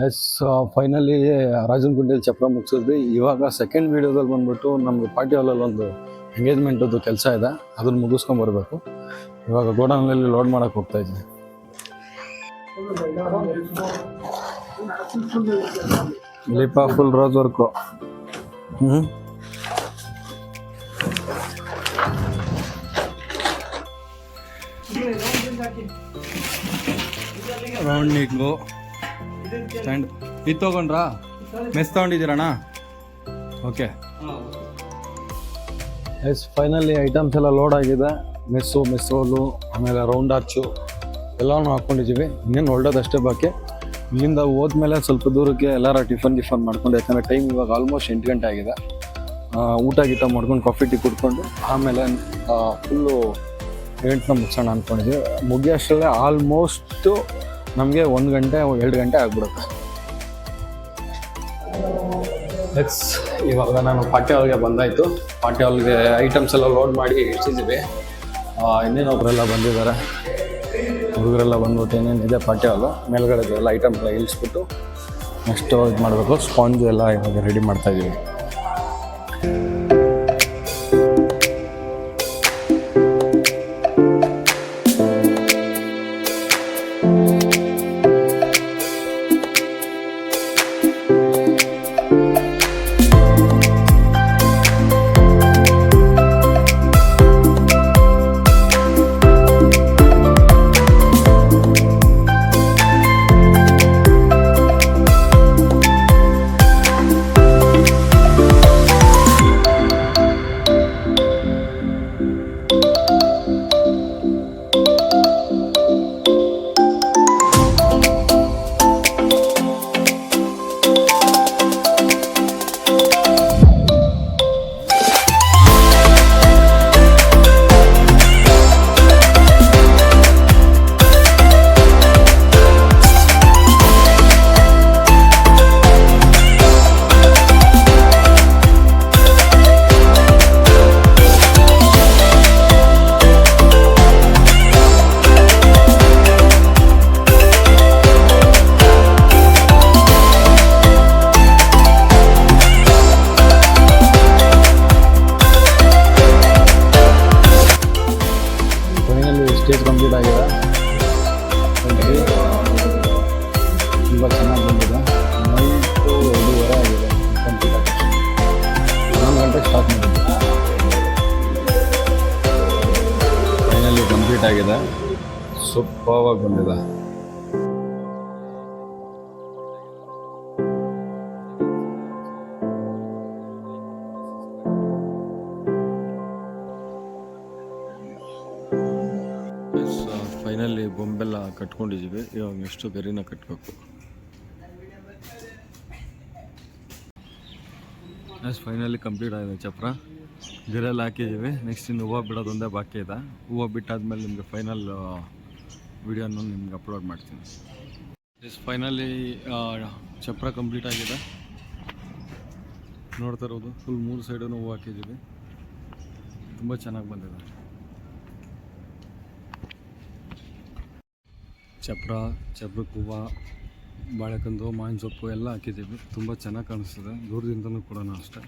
S finally ರಾಜನಗುಂಡಿಯಲ್ಲಿ ಚಪ್ರ ಮುಗಿಸಿದ್ವಿ. ಇವಾಗ second ವೀಡಿಯೋದಲ್ಲಿ ಬಂದ್ಬಿಟ್ಟು ನಮಗೆ ಪಾರ್ಟಿ ಹಾಲಲ್ಲಿ ಒಂದು ಎಂಗೇಜ್ಮೆಂಟದ್ದು ಕೆಲಸ ಇದೆ, ಅದನ್ನು ಮುಗಿಸ್ಕೊಂಬರ್ಬೇಕು. ಇವಾಗ ಗೋಡೌನಲ್ಲಿ ಲೋಡ್ ಮಾಡೋಕ್ಕೆ ಹೋಗ್ತಾ ಇದ್ವಿ. ಲಿಪ full rose work. Rounding stand ಇದು ತೊಗೊಂಡ್ರಾ? ಮೆಸ್ ತೊಗೊಂಡಿದ್ದೀರಣ್ಣ? ಓಕೆ. ಫೈನಲಿ ಐಟಮ್ಸ್ ಎಲ್ಲ ಲೋಡ್ ಆಗಿದೆ. ಮೆಸ್ಸೋಲು ಆಮೇಲೆ ರೌಂಡ್ ಆರ್ಚು ಎಲ್ಲನೂ ಹಾಕ್ಕೊಂಡಿದ್ದೀವಿ. ಇನ್ನೇನು ಹೊರಡೋದಷ್ಟೇ ಬಾಕಿ. ಇಲ್ಲಿಂದ ಹೋದ್ಮೇಲೆ ಸ್ವಲ್ಪ ದೂರಕ್ಕೆ ಎಲ್ಲರ ಟಿಫನ್ ಮಾಡ್ಕೊಂಡು, ಯಾಕಂದರೆ ಟೈಮ್ ಇವಾಗ ಆಲ್ಮೋಸ್ಟ್ 8 ಗಂಟೆ ಆಗಿದೆ. ಊಟ ಮಾಡ್ಕೊಂಡು ಕಾಫಿ ಟೀ ಕುಡ್ಕೊಂಡು ಆಮೇಲೆ ಫುಲ್ಲು ಇವೆಂಟ್ನ ಮುಗಿಸೋಣ ಅಂದ್ಕೊಂಡಿದ್ವಿ. ಮುಗಿಯೋಷ್ಟರಲ್ಲೇ ಆಲ್ಮೋಸ್ಟು ನಮಗೆ 1 ಗಂಟೆ 2 ಗಂಟೆ ಆಗ್ಬಿಡುತ್ತೆ. ಇವಾಗ ನಾನು ಪಾರ್ಟಿ ಹಾಲ್ಗೆ ಬಂದಾಯಿತು. ಪಾರ್ಟಿ ಹಾಲ್ಗೆ ಐಟಮ್ಸ್ ಎಲ್ಲ ಲೋಡ್ ಮಾಡಿ ಇಳಿಸಿದ್ದೀವಿ. ಇನ್ನೇನೊಬ್ಬರೆಲ್ಲ ಬಂದಿದ್ದಾರೆ, ಹುಡುಗರೆಲ್ಲ ಬಂದ್ಬಿಟ್ಟು ಏನೇನಿದೆ ಪಾರ್ಟಿ ಹಾಲು ಮೇಲ್ಗಡೆ ಎಲ್ಲ ಐಟಮ್ಸ್ ಎಲ್ಲ ಇಳಿಸ್ಬಿಟ್ಟು ನೆಕ್ಸ್ಟು ಇದು ಮಾಡಬೇಕು. ಸ್ಪಾಂಜು ಎಲ್ಲ ಇವಾಗ ರೆಡಿ ಮಾಡ್ತಾಯಿದ್ದೀವಿ. ಸ್ಟೇಜ್ ಕಂಪ್ಲೀಟ್ ಆಗಿದೆ. ತುಂಬ ಚೆನ್ನಾಗಿ ಬಂದಿದೆ. ನೈಟು 2:30 ಆಗಿದೆ ಕಂಪ್ಲೀಟ್ ಆಗಿದೆ. 11 ಗಂಟೆಗೆ ಸ್ಟಾರ್ಟ್ ಮಾಡಿದ್ದೆ. ಫೈನಲಿ ಕಂಪ್ಲೀಟ್ ಆಗಿದೆ. ಸೂಪರ್ವಾಗಿ ಬಂದಿದೆ. ಫೈನಲಿ ಬೊಂಬೆಲ್ಲ ಕಟ್ಕೊಂಡಿದ್ದೀವಿ. ಇವಾಗ ನೆಕ್ಸ್ಟು ಗರಿನ ಕಟ್ಟಬೇಕು. ಫೈನಲಿ ಕಂಪ್ಲೀಟ್ ಆಗಿದೆ ಚಪ್ರ. ಗರಿಯೆಲ್ಲ ಹಾಕಿದ್ದೀವಿ. ನೆಕ್ಸ್ಟ್ ಇನ್ನು ಹೂವು ಬಿಡೋದೊಂದೇ ಬಾಕಿ ಇದೆ. ಹೂವು ಬಿಟ್ಟಾದ್ಮೇಲೆ ನಿಮಗೆ ಫೈನಲ್ ವಿಡಿಯೋನ ನಿಮ್ಗೆ ಅಪ್ಲೋಡ್ ಮಾಡ್ತೀನಿ. ಫೈನಲಿ ಚಪ್ರ ಕಂಪ್ಲೀಟ್ ಆಗಿದೆ. ನೋಡ್ತಾ ಇರೋದು ಫುಲ್ 3 ಸೈಡೂ ಹೂವು ಹಾಕಿದ್ದೀವಿ. ತುಂಬ ಚೆನ್ನಾಗಿ ಬಂದಿದೆ. ಚಪ್ರಕ್ಕೆ ಹೂವು, ಬಾಳೆಕಂದು, ಮಾವಿನ ಸೊಪ್ಪು ಎಲ್ಲ ಹಾಕಿದ್ದೀವಿ. ತುಂಬ ಚೆನ್ನಾಗಿ ಕಾಣಿಸ್ತದೆ. ದೂರದಿಂದನೂ ಕೂಡ ಅಷ್ಟೇ.